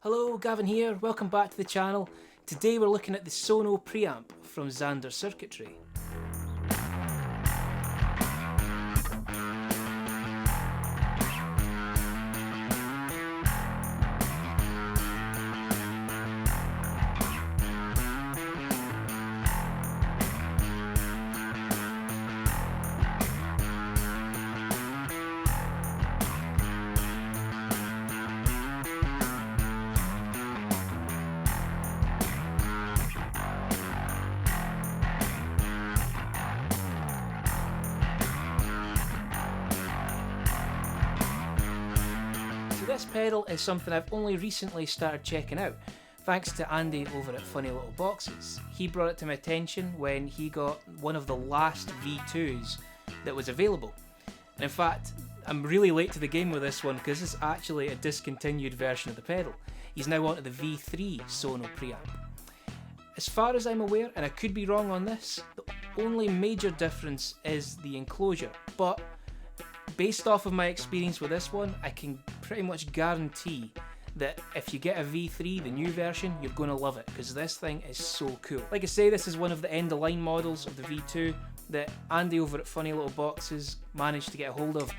Hello, Gavin here, welcome back to the channel. Today we're looking at the Sono preamp from Zander Circuitry. This pedal is something I've only recently started checking out, thanks to Andy over at Funny Little Boxes. He brought it to my attention when he got one of the last V2s that was available. And in fact, I'm really late to the game with this one because this is actually a discontinued version of the pedal. He's now onto the V3 Sono preamp. As far as I'm aware, and I could be wrong on this, the only major difference is the enclosure, but based off of my experience with this one, I can pretty much guarantee that if you get a V3, the new version, you're going to love it, because this thing is so cool. Like I say, this is one of the end-of-line models of the V2 that Andy over at Funny Little Boxes managed to get a hold of,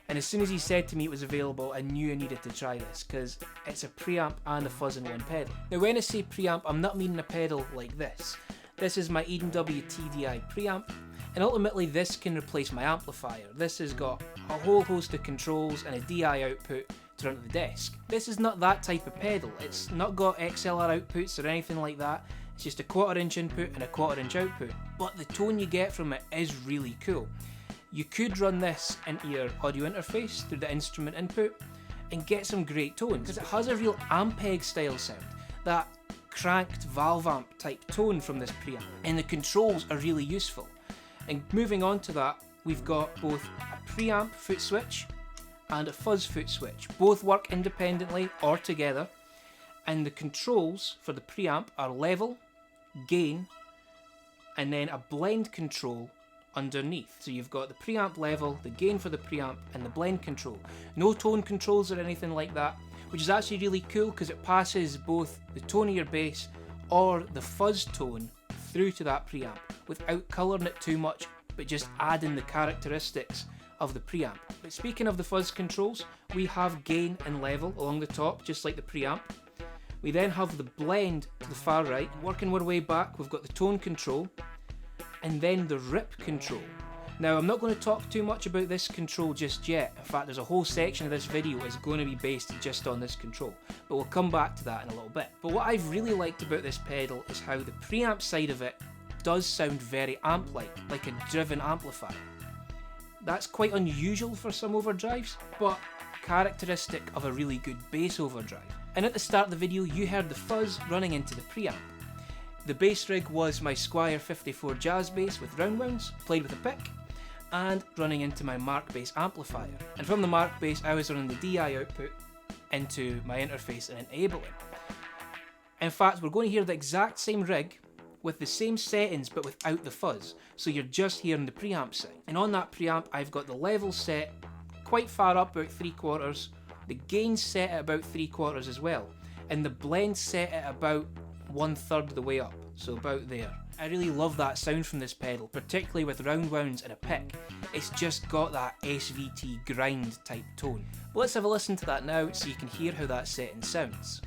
and as soon as he said to me it was available, I knew I needed to try this, because it's a preamp and a fuzz in one pedal. Now when I say preamp, I'm not meaning a pedal like this. This is my EW TDI preamp, and ultimately this can replace my amplifier. This has got a whole host of controls and a DI output to run to the desk. This is not that type of pedal. It's not got XLR outputs or anything like that. It's just a 1/4 inch input and a 1/4 inch output. But the tone you get from it is really cool. You could run this into your audio interface through the instrument input and get some great tones, because it has a real Ampeg style sound. That cranked valve amp type tone from this preamp. And the controls are really useful. And moving on to that, we've got both a preamp foot switch and a fuzz foot switch. Both work independently or together, and the controls for the preamp are level, gain, and then a blend control underneath. So you've got the preamp level, the gain for the preamp, and the blend control. No tone controls or anything like that, which is actually really cool because it passes both the tone of your bass or the fuzz tone through to that preamp without colouring it too much, but just adding the characteristics of the preamp. But speaking of the fuzz controls, we have gain and level along the top, just like the preamp. We then have the blend to the far right. Working our way back, we've got the tone control, and then the rip control. Now I'm not going to talk too much about this control just yet. In fact, there's a whole section of this video is going to be based just on this control, but we'll come back to that in a little bit. But what I've really liked about this pedal is how the preamp side of it does sound very amp-like a driven amplifier. That's quite unusual for some overdrives, but characteristic of a really good bass overdrive. And at the start of the video, you heard the fuzz running into the preamp. The bass rig was my Squier 54 Jazz Bass with roundwounds, played with a pick, and running into my Markbass amplifier. And from the Markbass, I was running the DI output into my interface and into Ableton. In fact, we're going to hear the exact same rig with the same settings but without the fuzz, so you're just hearing the preamp side. And on that preamp, I've got the level set quite far up, about 3/4, the gain set at about 3/4 as well, and the blend set at about 1/3 of the way up, so about there. I really love that sound from this pedal, particularly with roundwounds and a pick. It's just got that SVT grind type tone. But let's have a listen to that now so you can hear how that setting sounds.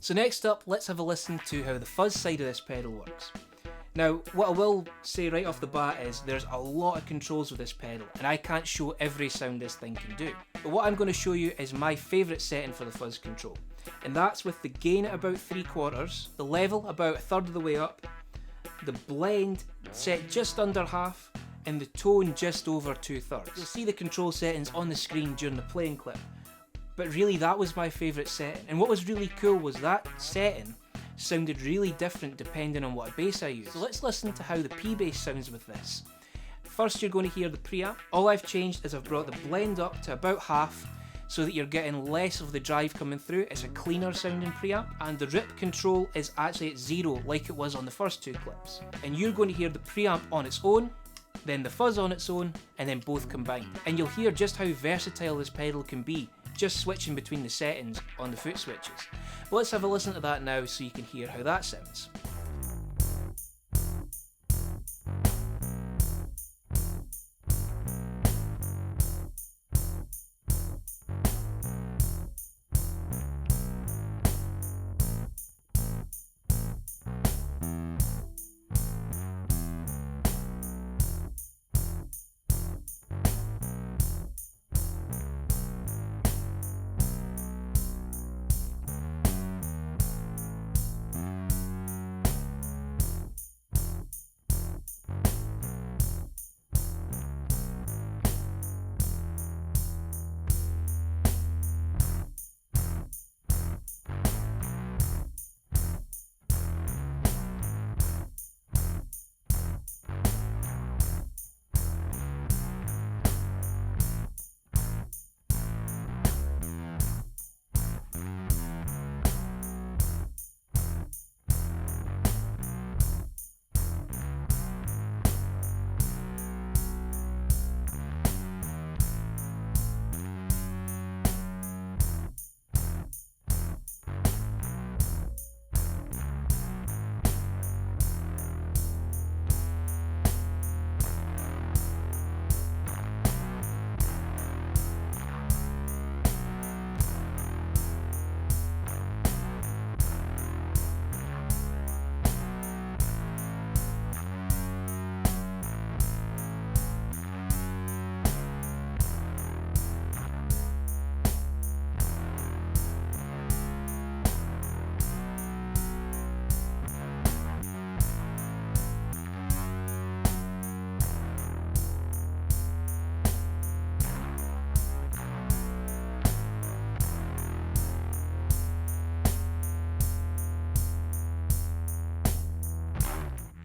So next up, let's have a listen to how the fuzz side of this pedal works. Now, what I will say right off the bat is there's a lot of controls with this pedal, and I can't show every sound this thing can do. But what I'm going to show you is my favourite setting for the fuzz control, and that's with the gain at about 3/4, the level about 1/3 of the way up, the blend set just under half, and the tone just over 2/3. You'll see the control settings on the screen during the playing clip, but really that was my favourite setting. And what was really cool was that setting sounded really different depending on what bass I used. So let's listen to how the P Bass sounds with this. First you're going to hear the preamp. All I've changed is I've brought the blend up to about half so that you're getting less of the drive coming through. It's a cleaner sounding preamp, and the rip control is actually at 0 like it was on the first 2 clips. And you're going to hear the preamp on its own, then the fuzz on its own, and then both combined. And you'll hear just how versatile this pedal can be, just switching between the settings on the foot switches. But let's have a listen to that now so you can hear how that sounds.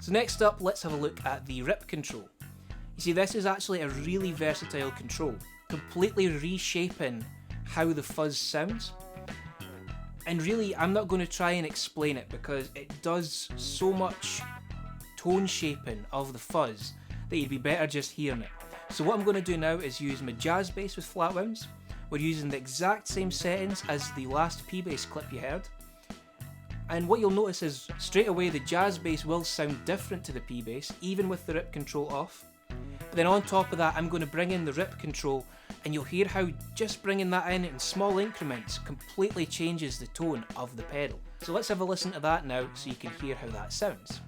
So next up, let's have a look at the rip control. You see, this is actually a really versatile control, completely reshaping how the fuzz sounds. And really, I'm not going to try and explain it because it does so much tone shaping of the fuzz that you'd be better just hearing it. So what I'm going to do now is use my Jazz Bass with flatwounds. We're using the exact same settings as the last P Bass clip you heard. And what you'll notice is straight away the Jazz Bass will sound different to the P Bass, even with the rip control off. But then on top of that, I'm going to bring in the rip control, and you'll hear how just bringing that in small increments completely changes the tone of the pedal. So let's have a listen to that now so you can hear how that sounds.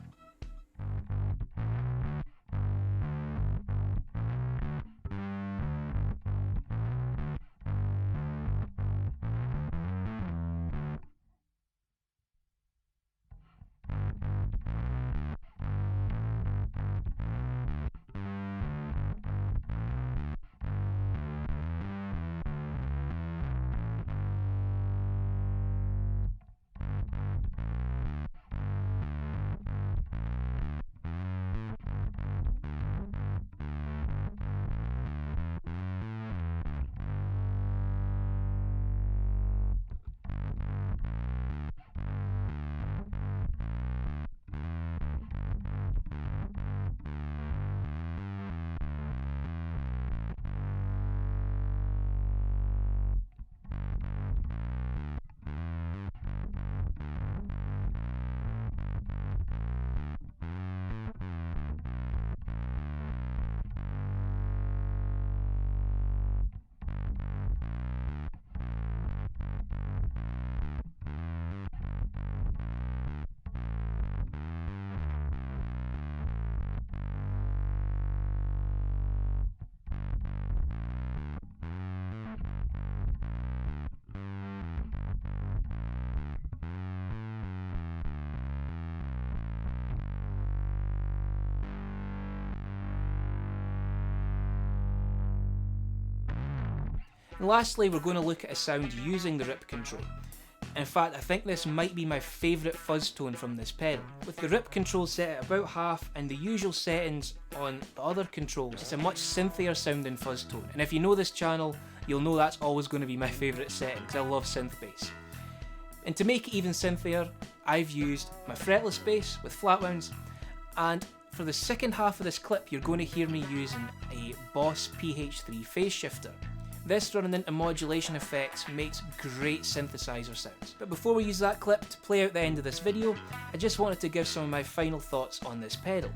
And lastly, we're going to look at a sound using the rip control. In fact, I think this might be my favourite fuzz tone from this pedal. With the rip control set at about half and the usual settings on the other controls, it's a much synthier sounding fuzz tone. And if you know this channel, you'll know that's always going to be my favourite setting because I love synth bass. And to make it even synthier, I've used my fretless bass with flatwounds, and for the second half of this clip you're going to hear me using a Boss PH3 phase shifter. This running into modulation effects makes great synthesizer sounds. But before we use that clip to play out the end of this video, I just wanted to give some of my final thoughts on this pedal.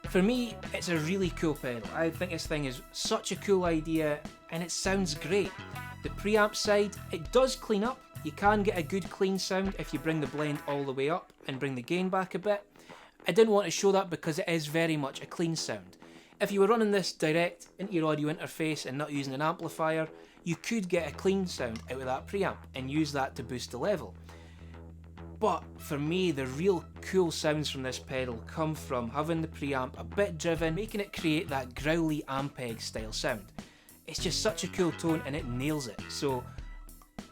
For me, it's a really cool pedal. I think this thing is such a cool idea and it sounds great. The preamp side, it does clean up. You can get a good clean sound if you bring the blend all the way up and bring the gain back a bit. I didn't want to show that because it is very much a clean sound. If you were running this direct into your audio interface and not using an amplifier, you could get a clean sound out of that preamp and use that to boost the level. But for me, the real cool sounds from this pedal come from having the preamp a bit driven, making it create that growly Ampeg style sound. It's just such a cool tone and it nails it. So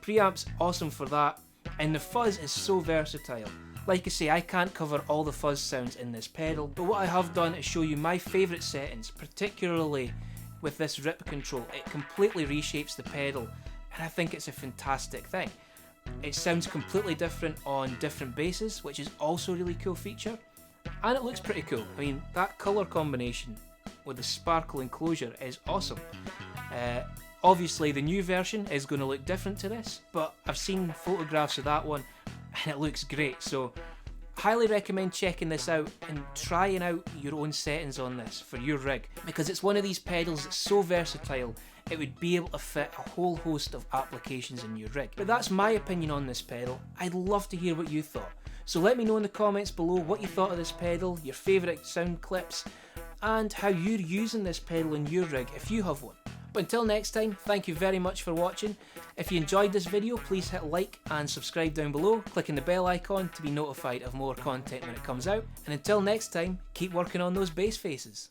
preamp's awesome for that, and the fuzz is so versatile. Like I say, I can't cover all the fuzz sounds in this pedal, but what I have done is show you my favourite settings, particularly with this rip control. It completely reshapes the pedal, and I think it's a fantastic thing. It sounds completely different on different basses, which is also a really cool feature, and it looks pretty cool. I mean, that colour combination with the sparkle enclosure is awesome. Obviously the new version is going to look different to this, but I've seen photographs of that one and it looks great, so highly recommend checking this out and trying out your own settings on this for your rig, because it's one of these pedals that's so versatile it would be able to fit a whole host of applications in your rig. But that's my opinion on this pedal. I'd love to hear what you thought, so let me know in the comments below what you thought of this pedal, your favourite sound clips, and how you're using this pedal in your rig if you have one. But until next time, thank you very much for watching. If you enjoyed this video, please hit like and subscribe down below, clicking the bell icon to be notified of more content when it comes out. And until next time, keep working on those bass faces.